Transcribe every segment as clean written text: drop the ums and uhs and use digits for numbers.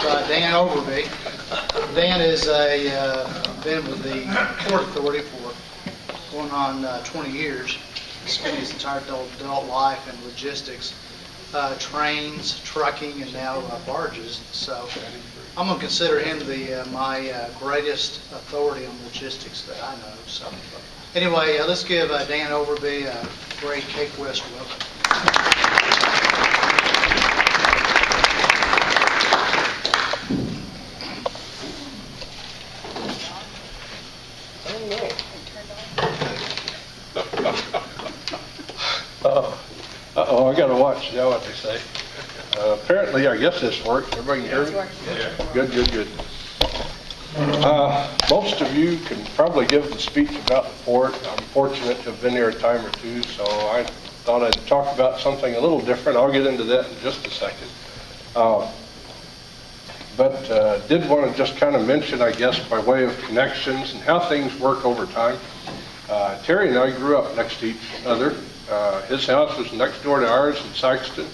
Dan Overby. Dan is been with the Port Authority for going on 20 years. Spent his entire adult life in logistics, trains, trucking, and now barges. So I'm going to consider him my greatest authority on logistics that I know. So anyway, let's give Dan Overby a great Cape West welcome. Uh-oh, I got to watch now what they say. Apparently, I guess this works. Everybody can hear me? Yeah. Good. Most of you can probably give the speech about the port. I'm fortunate to have been here a time or two, so I thought I'd talk about something a little different. I'll get into that in just a second. But did want to just kind of mention, I guess, by way of connections and how things work over time. Terry and I grew up next to each other. His house was next door to ours in Sykeston.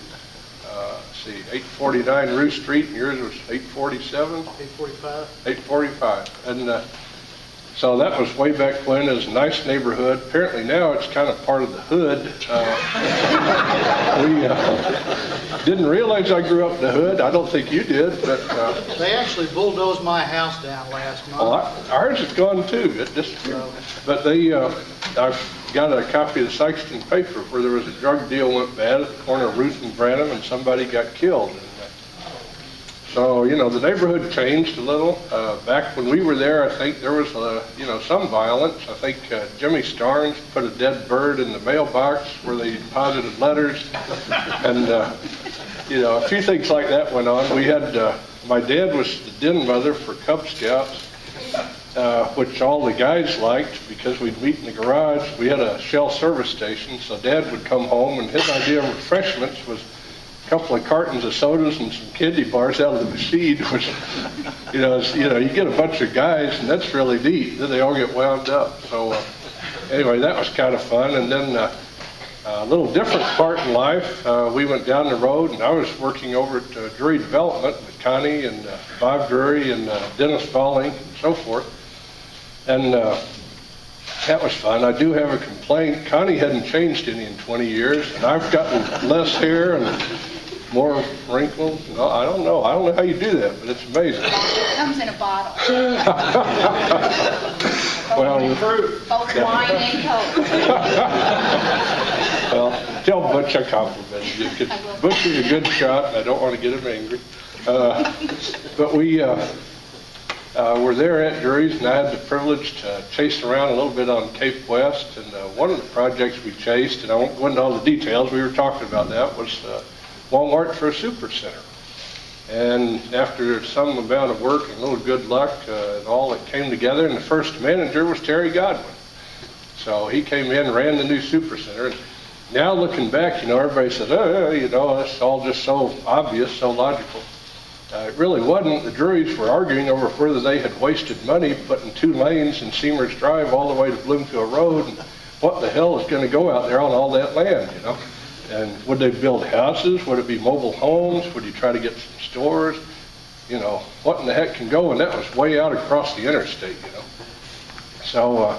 849 Rue Street, and yours was 847? 845. 845. And so that was way back when. It was a nice neighborhood. Apparently now it's kind of part of the hood. We didn't realize I grew up in the hood. I don't think you did, but... They actually bulldozed my house down last month. Well, ours is gone too. But they... I've got a copy of the Sykeston paper where there was a drug deal went bad at the corner of Ruth and Branham, and somebody got killed. So, the neighborhood changed a little. Back when we were there, I think there was, some violence. I think Jimmy Starnes put a dead bird in the mailbox where they deposited letters. And, a few things like that went on. We had, my dad was the den mother for Cub Scouts, which all the guys liked because we'd meet in the garage. We had a Shell service station, so Dad would come home, and his idea of refreshments was a couple of cartons of sodas and some candy bars out of the machine, which, you get a bunch of guys, and that's really neat. Then they all get wound up. So anyway, that was kind of fun. And then a little different part in life, we went down the road, and I was working over at Drury Development with Connie and Bob Drury and Dennis Falling and so forth. And that was fun. I do have a complaint. Connie hadn't changed any in 20 years, and I've gotten less hair and more wrinkles. I don't know how you do that, but it's amazing. It comes in a bottle. Well, both wine and Coke. Well, tell Butch I complimented you. Butch is a good shot, and I don't want to get him angry. But we were there at Drury's, and I had the privilege to chase around a little bit on Cape West. And one of the projects we chased, and I won't go into all the details, we were talking about that, was Walmart for a supercenter. And after some amount of work and a little good luck and all, it came together, and the first manager was Terry Godwin. So he came in, ran the new supercenter. And now looking back, everybody says, it's all just so obvious, so logical. It really wasn't. The Drurys were arguing over whether they had wasted money putting 2 lanes in Seamers Drive all the way to Bloomfield Road, and what the hell is going to go out there on all that land, And would they build houses? Would it be mobile homes? Would you try to get some stores? What in the heck can go? And that was way out across the interstate, So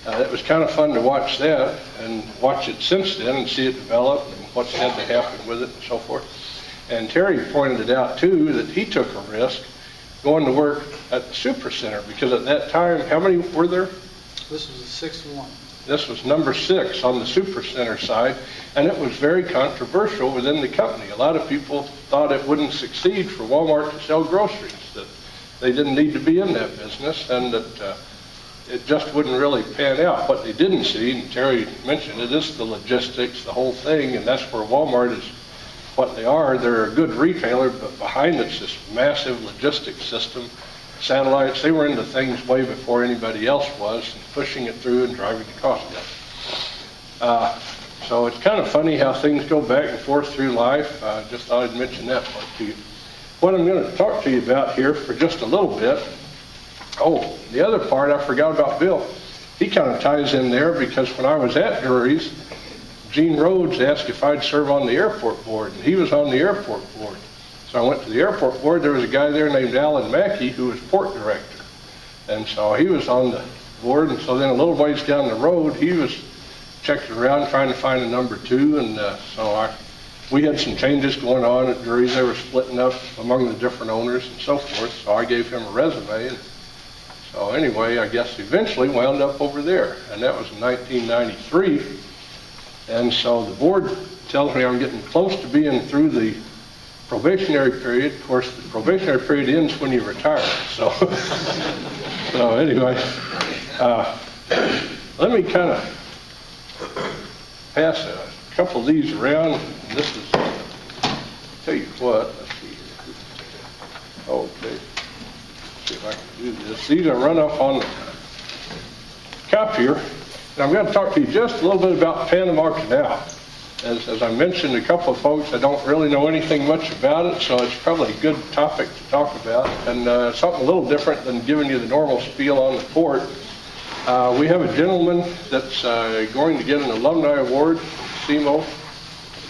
it was kind of fun to watch that and watch it since then and see it develop and what's had to happen with it and so forth. And Terry pointed it out, too, that he took a risk going to work at the Supercenter because at that time, how many were there? This was the 6th one. This was number 6 on the Supercenter side, and it was very controversial within the company. A lot of people thought it wouldn't succeed for Walmart to sell groceries, that they didn't need to be in that business, and that it just wouldn't really pan out. What they didn't see, and Terry mentioned it, is the logistics, the whole thing, and that's where Walmart is what they are. They're a good retailer, but behind it's this massive logistics system. Satellites, they were into things way before anybody else was, and pushing it through and driving the cost down. So it's kind of funny how things go back and forth through life. Just thought I'd mention that part to you. What I'm going to talk to you about here for just a little bit, the other part I forgot about Bill. He kind of ties in there because when I was at Drury's, Gene Rhodes asked if I'd serve on the airport board, and he was on the airport board. So I went to the airport board. There was a guy there named Alan Mackey who was port director. And so he was on the board. And so then a little ways down the road, he was checking around trying to find a number 2. And we had some changes going on at juries. They were splitting up among the different owners and so forth. So I gave him a resume. And so anyway, I guess eventually wound up over there. And that was in 1993. And so the board tells me I'm getting close to being through the probationary period. Of course, the probationary period ends when you retire. So, so anyway, let me kind of pass a couple of these around. This is, tell you what, let's see here. Okay, let's see if I can do this. These are run up on the copier. And I'm going to talk to you just a little bit about Panama Canal. As I mentioned, a couple of folks, I don't really know anything much about it, so it's probably a good topic to talk about. And something a little different than giving you the normal spiel on the port. We have a gentleman that's going to get an alumni award from SEMO.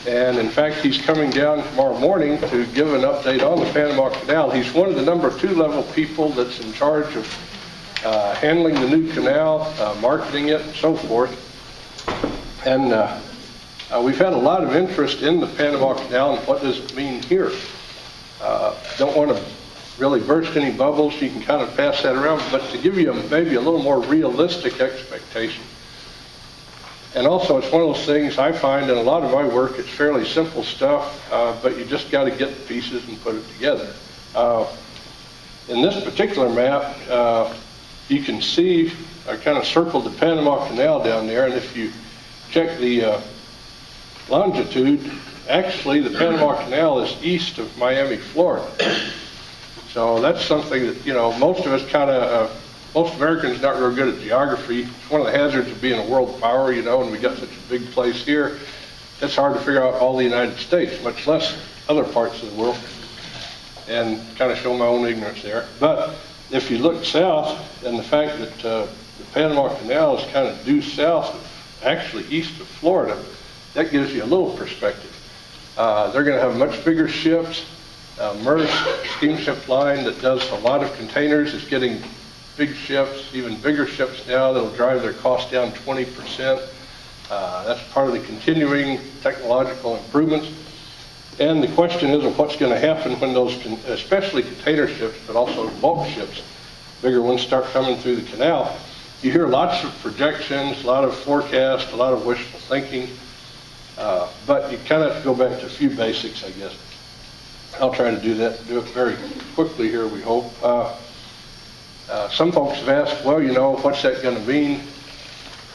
And in fact, he's coming down tomorrow morning to give an update on the Panama Canal. He's one of the number 2 level people that's in charge of handling the new canal, marketing it, and so forth. And we've had a lot of interest in the Panama Canal and what does it mean here. Don't want to really burst any bubbles. You can kind of pass that around, but to give you maybe a little more realistic expectation. And also, it's one of those things I find in a lot of my work, it's fairly simple stuff, but you just got to get the pieces and put it together. In this particular map, you can see I kind of circled the Panama Canal down there, and if you check the longitude, actually the Panama Canal is east of Miami, Florida. So that's something that, you know, most of us kind of, most Americans not real good at geography. It's one of the hazards of being a world power, you know, and we got such a big place here. It's hard to figure out all the United States, much less other parts of the world, and kind of show my own ignorance there. But if you look south, and the fact that the Panama Canal is kind of due south, actually east of Florida, that gives you a little perspective. They're going to have much bigger ships. Maersk steamship line that does a lot of containers is getting big ships, even bigger ships now that'll drive their cost down 20%. That's part of the continuing technological improvements. And the question is of what's going to happen when those, especially container ships, but also bulk ships, bigger ones start coming through the canal. You hear lots of projections, a lot of forecasts, a lot of wishful thinking, but you kind of have to go back to a few basics, I guess. I'll try to do that, do it very quickly here, we hope. Some folks have asked, well, you know, what's that going to mean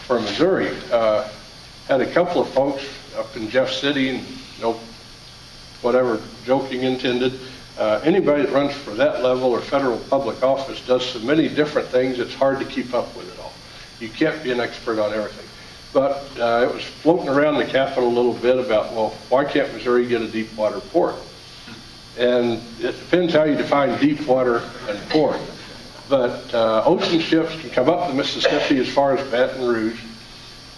for Missouri? Had a couple of folks up in Jeff City, and you know, whatever, joking intended. Anybody that runs for that level or federal public office does so many different things, it's hard to keep up with it all. You can't be an expert on everything. But it was floating around the Capitol a little bit about, well, why can't Missouri get a deep water port? And it depends how you define deep water and port. But ocean ships can come up the Mississippi as far as Baton Rouge.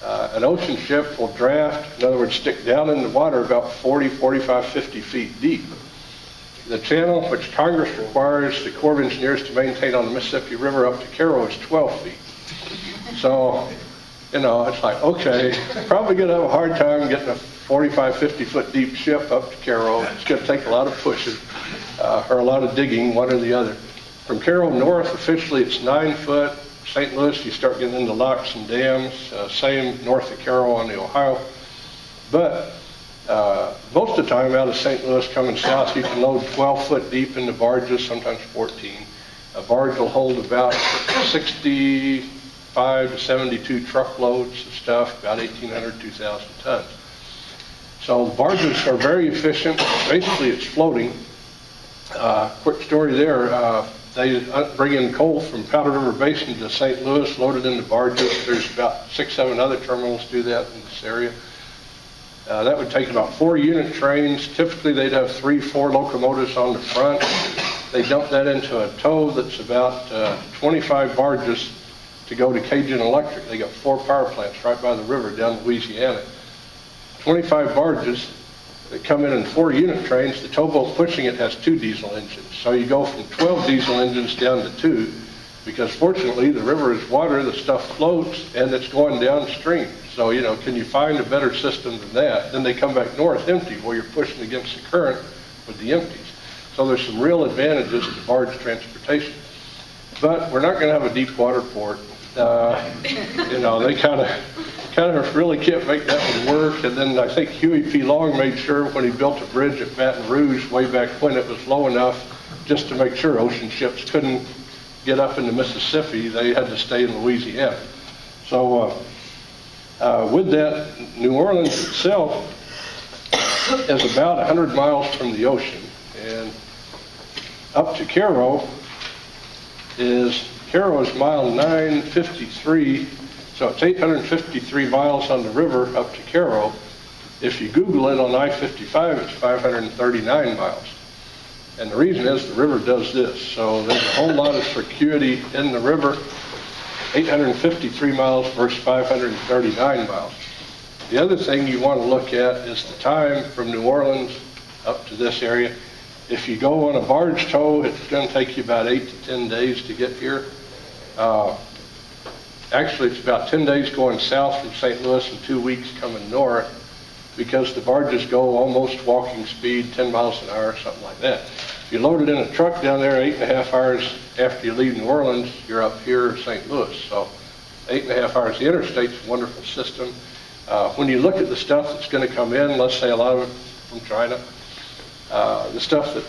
An ocean ship will draft, in other words, stick down in the water about 40, 45, 50 feet deep. The channel, which Congress requires the Corps of Engineers to maintain on the Mississippi River up to Cairo, is 12 feet. So, you know, it's like, okay, probably going to have a hard time getting a 45, 50 foot deep ship up to Cairo. It's going to take a lot of pushing or a lot of digging, one or the other. From Cairo north, officially it's 9 foot. St. Louis, you start getting into locks and dams. Same north of Cairo on the Ohio. But most of the time out of St. Louis coming south, you can load 12 foot deep into barges, sometimes 14. A barge will hold about 65 to 72 truckloads of stuff, about 1,800, 2,000 tons. So the barges are very efficient. Basically, it's floating. Quick story there. They bring in coal from Powder River Basin to St. Louis, loaded into barges. There's about 6, 7 other terminals do that in this area. That would take about 4 unit trains. Typically, they'd have 3, 4 locomotives on the front. They dump that into a tow that's about 25 barges to go to Cajun Electric. They got 4 power plants right by the river down in Louisiana. 25 barges, that come in 4-unit trains. The towboat pushing it has 2 diesel engines. So you go from 12 diesel engines down to 2, because fortunately the river is water, the stuff floats, and it's going downstream. So, you know, can you find a better system than that? Then they come back north empty, where you're pushing against the current with the empties. So there's some real advantages to barge transportation. But we're not going to have a deep water port. You know, they kind of really can't make that one work. And then I think Huey P. Long made sure when he built a bridge at Baton Rouge way back when it was low enough just to make sure ocean ships couldn't get up into Mississippi, they had to stay in Louisiana. So with that, New Orleans itself is about 100 miles from the ocean, and up to Cairo is mile 953, so it's 853 miles on the river up to Cairo. If you Google it on I-55, it's 539 miles. And the reason is the river does this. So there's a whole lot of circuity in the river, 853 miles versus 539 miles. The other thing you want to look at is the time from New Orleans up to this area. If you go on a barge tow, it's going to take you about 8 to 10 days to get here. Actually, it's about 10 days going south from St. Louis and 2 weeks coming north, because the barges go almost walking speed, 10 miles an hour, something like that. If you load it in a truck down there 8.5 hours after you leave New Orleans, you're up here in St. Louis. So 8.5 hours. The interstate's a wonderful system. When you look at the stuff that's going to come in, let's say a lot of it from China, the stuff that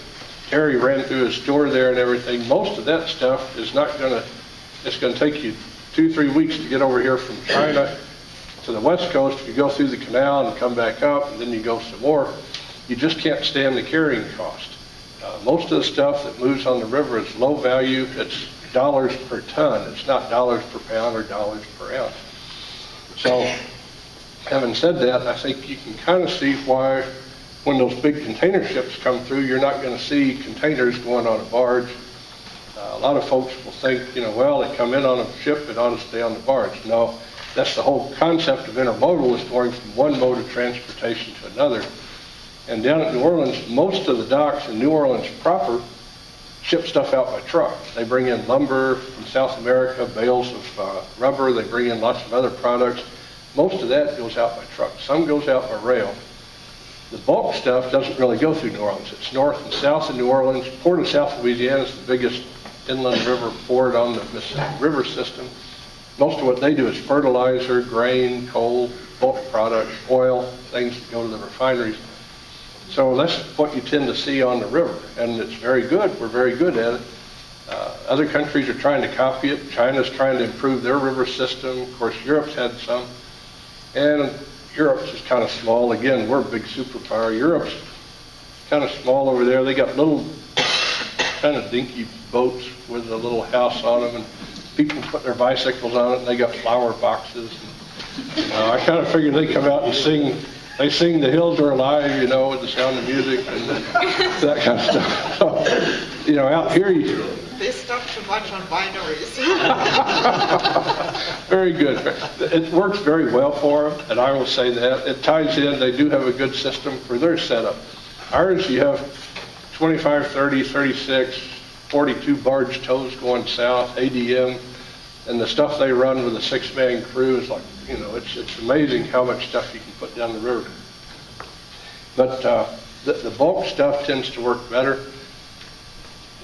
Terry ran through his store there and everything, most of that stuff is not going to, it's going to take you 2-3 weeks to get over here from China to the West Coast. If you go through the canal and come back up, and then you go some more, you just can't stand the carrying cost. Most of the stuff that moves on the river is low value. It's dollars per ton. It's not dollars per pound or dollars per ounce. So, having said that, I think you can kind of see why when those big container ships come through, you're not going to see containers going on a barge. A lot of folks will think, you know, well, they come in on a ship, it ought to stay on the barge. No, that's the whole concept of intermodal, is going from one mode of transportation to another. And down at New Orleans, most of the docks in New Orleans proper ship stuff out by truck. They bring in lumber from South America, bales of rubber, they bring in lots of other products. Most of that goes out by truck. Some goes out by rail. The bulk stuff doesn't really go through New Orleans. It's north and south of New Orleans. Port of South Louisiana is the biggest inland river port on the Mississippi River system. Most of what they do is fertilizer, grain, coal, bulk products, oil, things that go to the refineries. So that's what you tend to see on the river, and it's very good. We're very good at it. Other countries are trying to copy it. China's trying to improve their river system. Of course, Europe's had some. And Europe's is kind of small. Again, we're a big superpower. Europe's kind of small over there. They got little kind of dinky boats with a little house on them, and people put their bicycles on it, and they got flower boxes. And, I kind of figured they come out and sing. They sing "The Hills Are Alive," you know, with the sound of music and that kind of stuff. So, you know, out here you... They stuck too much on binaries. Very good. It works very well for them, and I will say that. It ties in. They do have a good system for their setup. Ours, you have 25, 30, 36, 42 barge tows going south, ADM, and the stuff they run with a 6-man crew is like, you know, it's amazing how much stuff you can put down the river. But the bulk stuff tends to work better.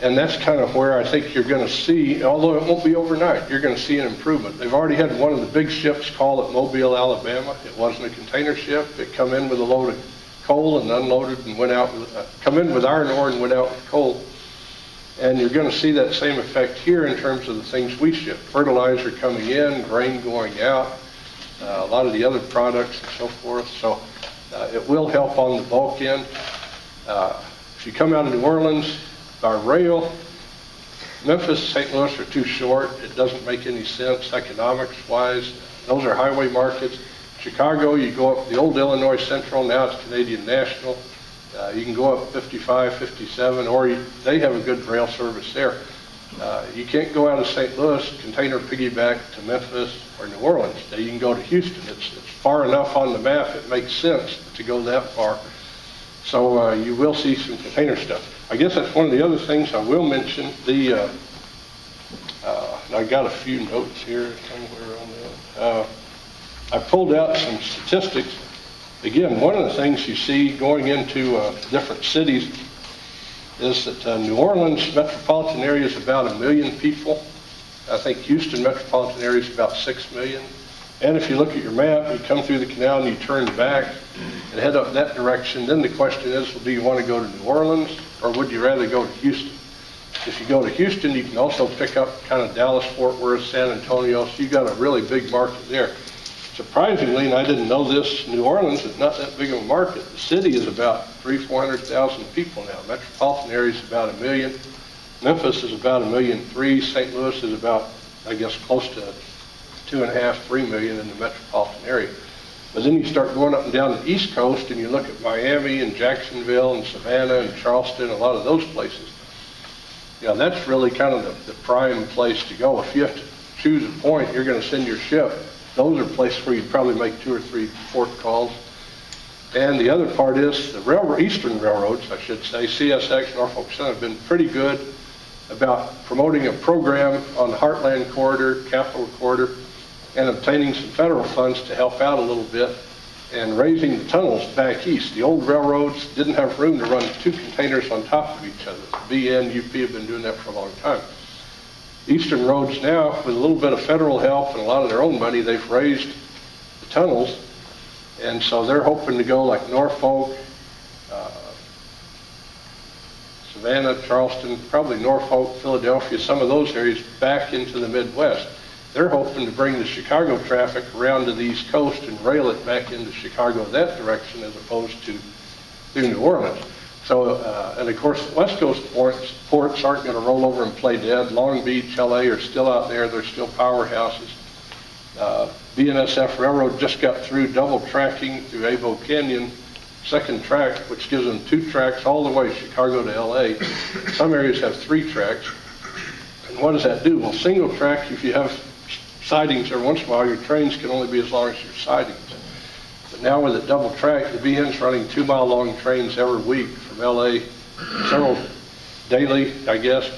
And that's kind of where I think you're going to see, although it won't be overnight, you're going to see an improvement. They've already had one of the big ships call at Mobile, Alabama. It wasn't a container ship. It come in with a load of coal and unloaded and went out with, come in with iron ore and went out with coal. And you're going to see that same effect here in terms of the things we ship. Fertilizer coming in, grain going out, a lot of the other products and so forth. So it will help on the bulk end. If you come out of New Orleans by rail, Memphis, St. Louis are too short. It doesn't make any sense economics-wise. Those are highway markets. Chicago, you go up the old Illinois Central, now it's Canadian National. You can go up 55, 57, or they have a good rail service there. You can't go out of St. Louis, container piggyback to Memphis or New Orleans. You can go to Houston. It's far enough on the map, it makes sense to go that far. So you will see some container stuff. I guess that's one of the other things I will mention. I got a few notes here somewhere on that. I pulled out some statistics. Again, one of the things you see going into different cities is that New Orleans metropolitan area is about 1 million people. I think Houston metropolitan area is about 6 million. And if you look at your map, you come through the canal and you turn back and head up that direction, then the question is, well, do you want to go to New Orleans or would you rather go to Houston? If you go to Houston, you can also pick up kind of Dallas, Fort Worth, San Antonio, so you got a really big market there. Surprisingly, and I didn't know this, New Orleans is not that big of a market. The city is about 300,000-400,000 people now. Metropolitan area is about 1 million. Memphis is about 1.3 million. St. Louis is about, I guess, close to 2.5-3 million in the metropolitan area. But then you start going up and down the East Coast and you look at Miami and Jacksonville and Savannah and Charleston, a lot of those places. Yeah, that's really kind of the prime place to go. If you have to choose a point, you're going to send your ship. Those are places where you'd probably make 2 or 3 port calls. And the other part is the eastern railroads, I should say, CSX, Norfolk Southern, have been pretty good about promoting a program on the Heartland Corridor, Capital Corridor, and obtaining some federal funds to help out a little bit and raising the tunnels back east. The old railroads didn't have room to run 2 containers on top of each other. BN, UP have been doing that for a long time. Eastern roads now, with a little bit of federal help and a lot of their own money, they've raised the tunnels, and so they're hoping to go like Norfolk, Savannah, Charleston, probably Norfolk, Philadelphia, some of those areas back into the Midwest. They're hoping to bring the Chicago traffic around to the East Coast and rail it back into Chicago that direction as opposed to through New Orleans. So, and of course, West Coast ports aren't going to roll over and play dead. Long Beach, LA are still out there. They're still powerhouses. BNSF Railroad just got through double tracking through Abo Canyon, second track, which gives them 2 tracks all the way Chicago to LA. Some areas have 3 tracks. And what does that do? Well, single track, if you have sidings every once in a while, your trains can only be as long as your sidings. But now with a double track, the BN's running 2-mile-long trains every week from LA, several daily, I guess.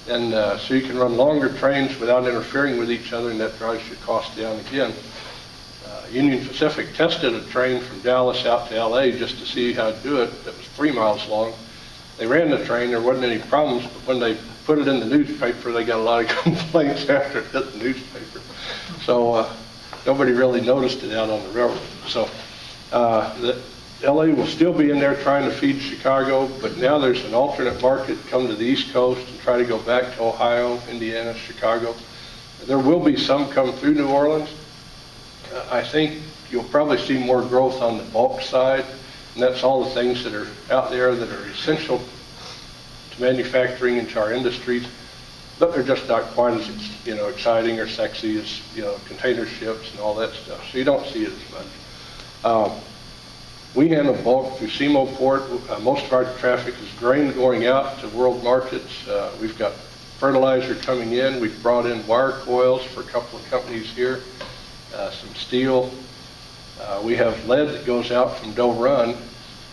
And so you can run longer trains without interfering with each other, and that drives your cost down again. Union Pacific tested a train from Dallas out to LA just to see how to do it. That was 3 miles long. They ran the train, there wasn't any problems, but when they put it in the newspaper, they got a lot of complaints after it hit the newspaper. So nobody really noticed it out on the railroad. So LA will still be in there trying to feed Chicago, but now there's an alternate market, come to the East Coast and try to go back to Ohio, Indiana, Chicago. There will be some come through New Orleans. I think you'll probably see more growth on the bulk side, and that's all the things that are out there that are essential to manufacturing and to our industries, but they're just not quite as exciting or sexy as container ships and all that stuff. So you don't see it as much. We handle bulk through SEMO Port. Most of our traffic is grain going out to world markets. We've got fertilizer coming in. We've brought in wire coils for a couple of companies here, some steel. We have lead that goes out from Doe Run,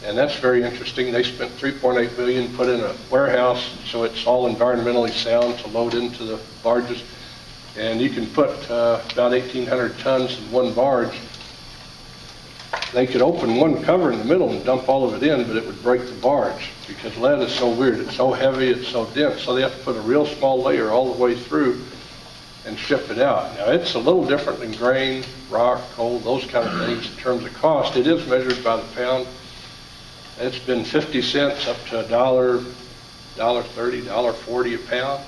and that's very interesting. They spent $3.8 million, put in a warehouse, so it's all environmentally sound to load into the barges. And you can put about 1,800 tons in one barge. They could open one cover in the middle and dump all of it in, but it would break the barge because lead is so weird. It's so heavy, it's so dense, so they have to put a real small layer all the way through and ship it out. Now, it's a little different than grain, rock, coal, those kind of things in terms of cost. It is measured by the pound. It's been 50 cents up to $1, $1.30, $1.40 a pound.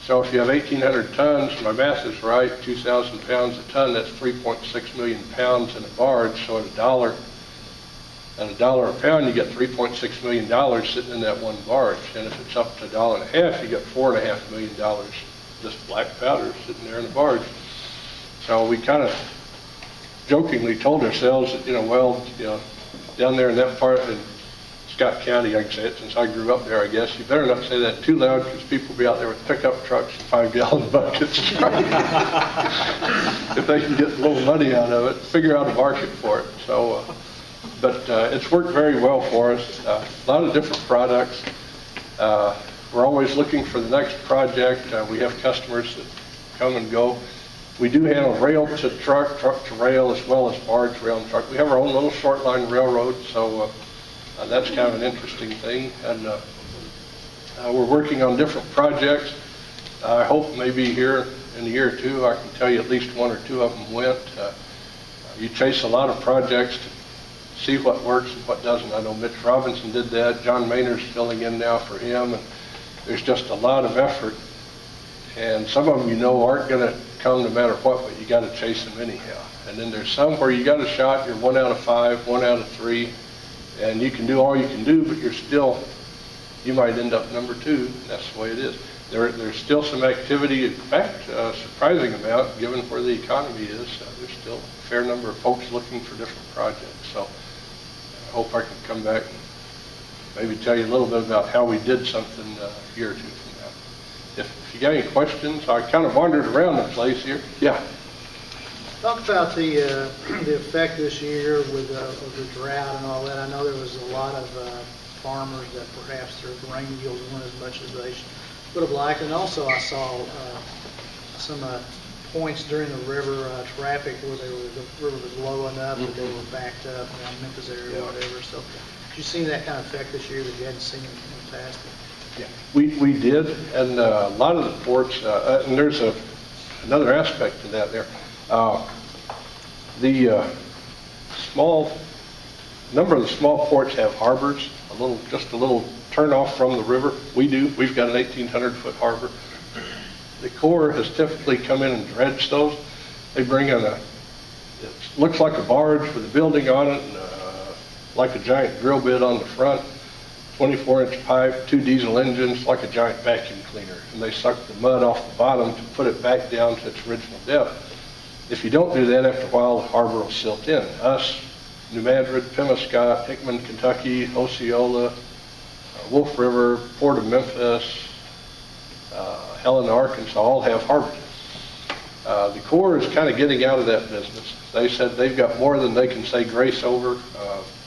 So if you have 1,800 tons, my math is right, 2,000 pounds a ton, that's 3.6 million pounds in a barge. So at $1 a pound, you get $3.6 million sitting in that one barge. And if it's up to $1.50, you get $4.5 million just black powder sitting there in the barge. So we kind of jokingly told ourselves that, down there in that part in Scott County, I can say it since I grew up there, I guess, you better not say that too loud because people will be out there with pickup trucks and 5-gallon buckets. If they can get a little money out of it, figure out a market for it. So But it's worked very well for us. A lot of different products. We're always looking for the next project. We have customers that come and go. We do handle rail to truck, truck to rail, as well as barge, rail, and truck. We have our own little short line railroad, so that's kind of an interesting thing. And we're working on different projects. I hope maybe here in a year or two, I can tell you at least one or two of them went. You chase a lot of projects to see what works and what doesn't. I know Mitch Robinson did that. John Maynard's filling in now for him. And there's just a lot of effort. And some of them, you know, aren't going to come no matter what, but you got to chase them anyhow. And then there's some where you got a shot, you're 1 out of 5, 1 out of 3, and you can do all you can do, but you're still, you might end up number 2, and that's the way it is. There's still some activity, in fact, a surprising amount, given where the economy is. There's still a fair number of folks looking for different projects. So I hope I can come back and maybe tell you a little bit about how we did something a year or two from now. If you got any questions, I kind of wandered around the place here. Yeah. Talk about the effect this year with the drought and all that. I know there was a lot of farmers that perhaps their grain yields weren't as much as they would have liked. And also I saw some points during the river traffic where the river was low enough that they were backed up around Memphis area or whatever. So have you seen that kind of effect this year that you hadn't seen in the past? Yeah, we did, and a lot of the ports, and there's another aspect to that there. The number of the small ports have harbors, just a little turn off from the river. We do. We've got an 1,800-foot harbor. The Corps has typically come in and dredged those. They bring in it looks like a barge with a building on it, and, like a giant drill bit on the front, 24-inch pipe, 2 diesel engines, like a giant vacuum cleaner. And they suck the mud off the bottom to put it back down to its original depth. If you don't do that, after a while, the harbor will silt in. Us, New Madrid, Pemiscot, Hickman, Kentucky, Osceola, Wolf River, Port of Memphis, Helena, Arkansas, all have harbors. The Corps is kind of getting out of that business. They said they've got more than they can say grace over,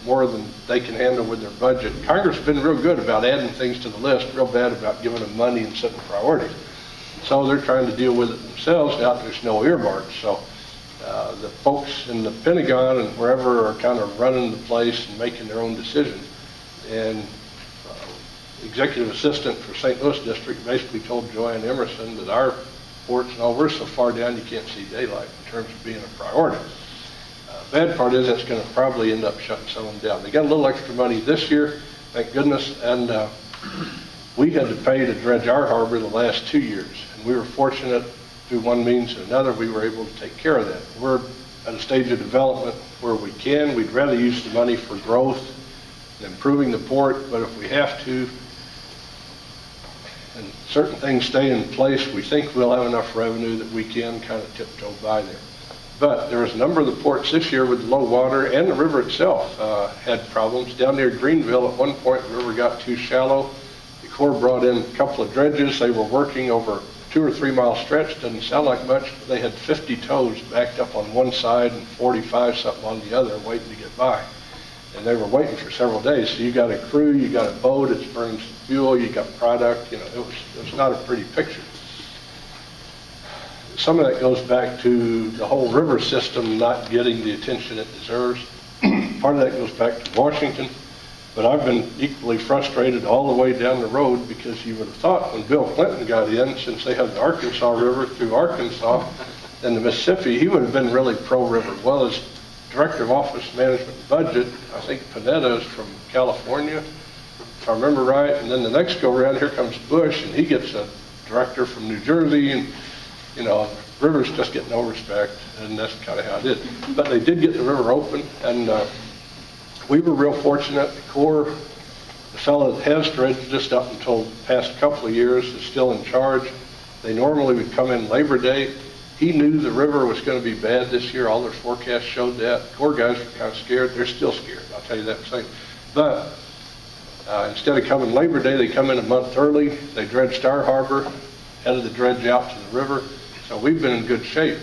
more than they can handle with their budget. Congress has been real good about adding things to the list, real bad about giving them money and setting priorities. So they're trying to deal with it themselves. Now there's no earmarks. So the folks in the Pentagon and wherever are kind of running the place and making their own decisions. And executive assistant for St. Louis District basically told Joanne Emerson that our ports and all, we're so far down you can't see daylight in terms of being a priority. Bad part is it's going to probably end up shutting some of them down. They got a little extra money this year, thank goodness, and we had to pay to dredge our harbor the last 2 years. And we were fortunate through one means or another, we were able to take care of that. We're at a stage of development where we can. We'd rather use the money for growth and improving the port, but if we have to, and certain things stay in place, we think we'll have enough revenue that we can kind of tiptoe by there. But there was a number of the ports this year with low water, and the river itself had problems. Down near Greenville, at one point, the river got too shallow. The Corps brought in a couple of dredges. They were working over a 2 or 3 mile stretch. Doesn't sound like much, but they had 50 tows backed up on one side and 45 something on the other, waiting to get by. And they were waiting for several days. So you got a crew, you got a boat, it's burning some fuel, you got product. You know, it was not a pretty picture. Some of that goes back to the whole river system not getting the attention it deserves. Part of that goes back to Washington, but I've been equally frustrated all the way down the road, because you would have thought when Bill Clinton got in, since they had the Arkansas River through Arkansas and the Mississippi, he would have been really pro-river. Well, as Director of Office Management and Budget, I think Panetta is from California, if I remember right, and then the next go around, here comes Bush, and he gets a director from New Jersey, and you know, rivers just get no respect, and that's kind of how it is. But they did get the river open, and we were real fortunate. The Corps, the fellow that has dredged just up until the past couple of years, is still in charge. They normally would come in Labor Day. He knew the river was going to be bad this year. All their forecasts showed that. The Corps guys were kind of scared. They're still scared, I'll tell you that in a second. But instead of coming Labor Day, they come in a month early. They dredged our harbor, headed the dredge out to the river. So we've been in good shape.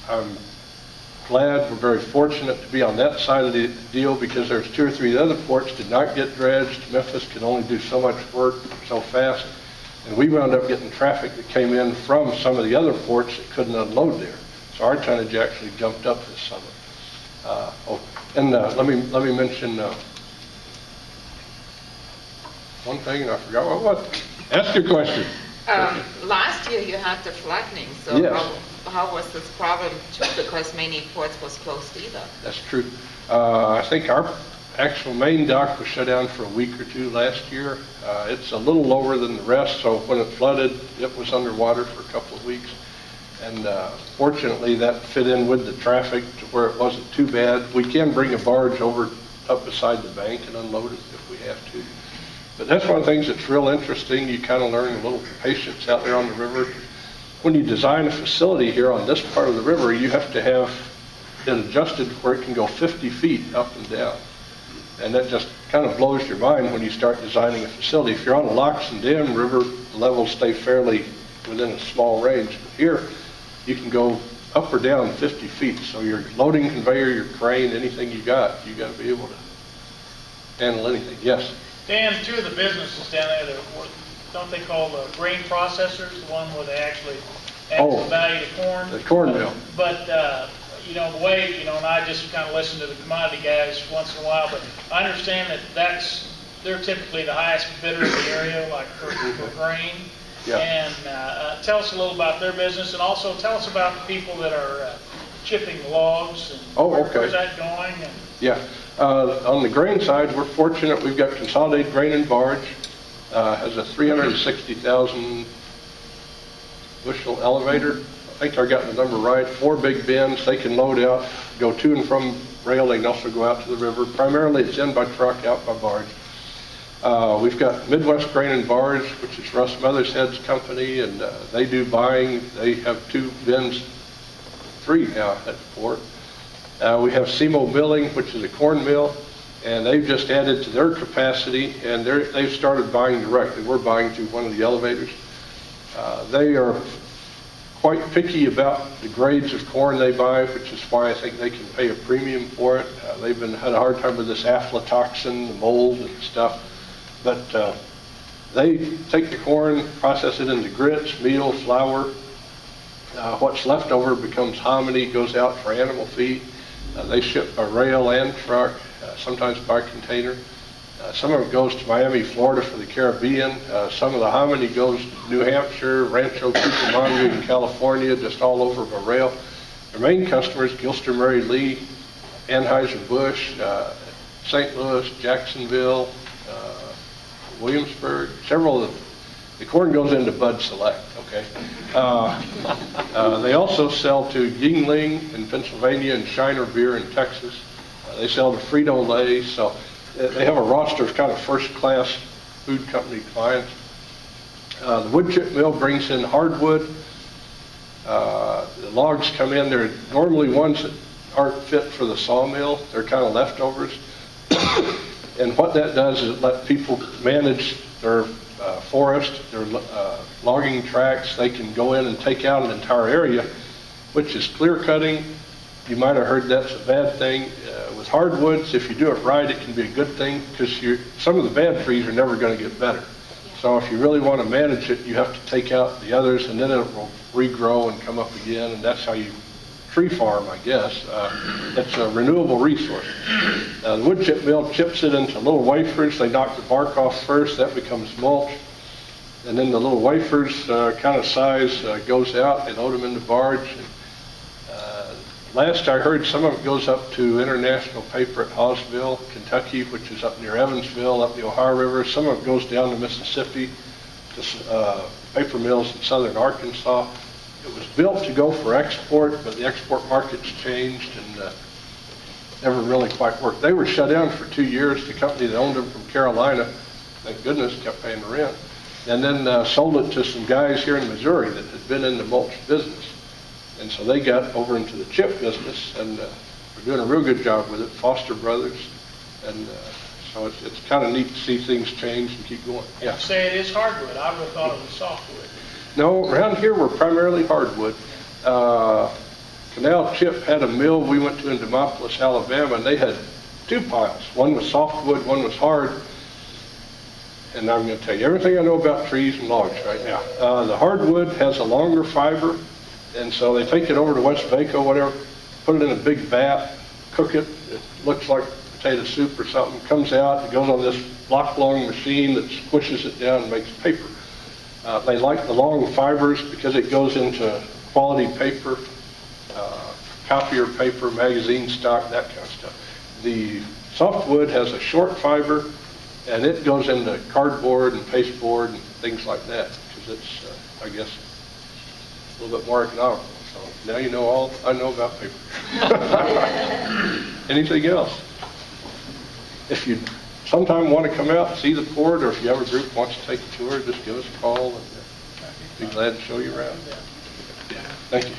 I'm glad, we're very fortunate to be on that side of the deal because there's 2 or 3 other ports did not get dredged. Memphis can only do so much work so fast. And we wound up getting traffic that came in from some of the other ports that couldn't unload there. So our tonnage actually jumped up this summer. Let me mention one thing, and I forgot what it was. Ask your question. Last year you had the flattening, so Yes. how was this problem too? Because many ports was closed either. That's true. I think our actual main dock was shut down for a week or 2 last year. It's a little lower than the rest, so when it flooded, it was underwater for a couple of weeks. And fortunately, that fit in with the traffic to where it wasn't too bad. We can bring a barge over up beside the bank and unload it if we have to. But that's one of the things that's real interesting. You kind of learn a little patience out there on the river. When you design a facility here on this part of the river, you have to have it adjusted where it can go 50 feet up and down. And that just kind of blows your mind when you start designing a facility. If you're on a locks and dam river, the levels stay fairly within a small range. But here, you can go up or down 50 feet. So your loading conveyor, your crane, anything you got to be able to handle anything. Yes? Dan, 2 of the businesses down there, don't they call the grain processors, the one where they actually add some value to corn? The corn mill. But, you know, the way, you know, and I just kind of listen to the commodity guys once in a while, but I understand that they're typically the highest bidder in the area, like for grain. Yeah. And tell us a little about their business, and also tell us about the people that are chipping logs, and where's that going? And yeah. On the grain side, we're fortunate. We've got Consolidated Grain and Barge. Has a 360,000 bushel elevator. I think I got the number right. 4 big bins. They can load out, go to and from rail. They can also go out to the river. Primarily, it's in by truck, out by barge. We've got Midwest Grain and Barge, which is Russ Mothershead's company, and they do buying. They have 2 bins, 3 now at the port. We have SEMO Milling, which is a corn mill, and they've just added to their capacity, and they've started buying directly. We're buying through one of the elevators. They are quite picky about the grades of corn they buy, which is why I think they can pay a premium for it. They've had a hard time with this aflatoxin, the mold and stuff, but they take the corn, process it into grits, meal, flour. What's left over becomes hominy, goes out for animal feed. They ship by rail and truck, sometimes by container. Some of it goes to Miami, Florida for the Caribbean. Some of the hominy goes to New Hampshire, Rancho Cucamonga in California, just all over by rail. Their main customers, Gilster Murray Lee, Anheuser-Busch, St. Louis, Jacksonville, Williamsburg, several of the corn goes into Bud Select, okay? They also sell to Yingling in Pennsylvania and Shiner Beer in Texas. They sell to Frito-Lay, so they have a roster of kind of first-class food company clients. The wood chip mill brings in hardwood. The logs come in. They're normally ones that aren't fit for the sawmill. They're kind of leftovers. And what that does is let people manage their forest, their logging tracts. They can go in and take out an entire area, which is clear cutting. You might have heard that's a bad thing. With hardwoods, if you do it right, it can be a good thing because some of the bad trees are never going to get better. So if you really want to manage it, you have to take out the others, and then it will regrow and come up again, and that's how you tree farm, I guess. It's a renewable resource. The wood chip mill chips it into little wafers. They knock the bark off first. That becomes mulch. And then the little wafers kind of size goes out. They load them in the barge. Last I heard, some of it goes up to International Paper at Hawesville, Kentucky, which is up near Evansville, up the Ohio River. Some of it goes down to Mississippi, to paper mills in southern Arkansas. It was built to go for export, but the export market's changed and never really quite worked. They were shut down for 2 years. The company that owned them from Carolina, thank goodness, kept paying the rent. And then sold it to some guys here in Missouri that had been in the mulch business. And so they got over into the chip business, and we're doing a real good job with it, Foster Brothers. And so it's kind of neat to see things change and keep going. Yeah. You say it is hardwood. I would have thought it was softwood. No, around here we're primarily hardwood. Canal Chip had a mill we went to in Demopolis, Alabama, and they had two piles. One was softwood, one was hard. And I'm going to tell you everything I know about trees and logs right now. The hardwood has a longer fiber, and so they take it over to West Vaco, whatever, put it in a big vat, cook it. It looks like potato soup or something. Comes out, it goes on this block-long machine that squishes it down and makes paper. They like the long fibers because it goes into quality paper, copier paper, magazine stock, that kind of stuff. The softwood has a short fiber, and it goes into cardboard and pasteboard and things like that, because it's, I guess, a little bit more economical. So now you know all I know about paper. Anything else? If you sometime want to come out and see the port, or if you have a group that wants to take a tour, just give us a call, and be glad to show you around. Yeah. Thank you.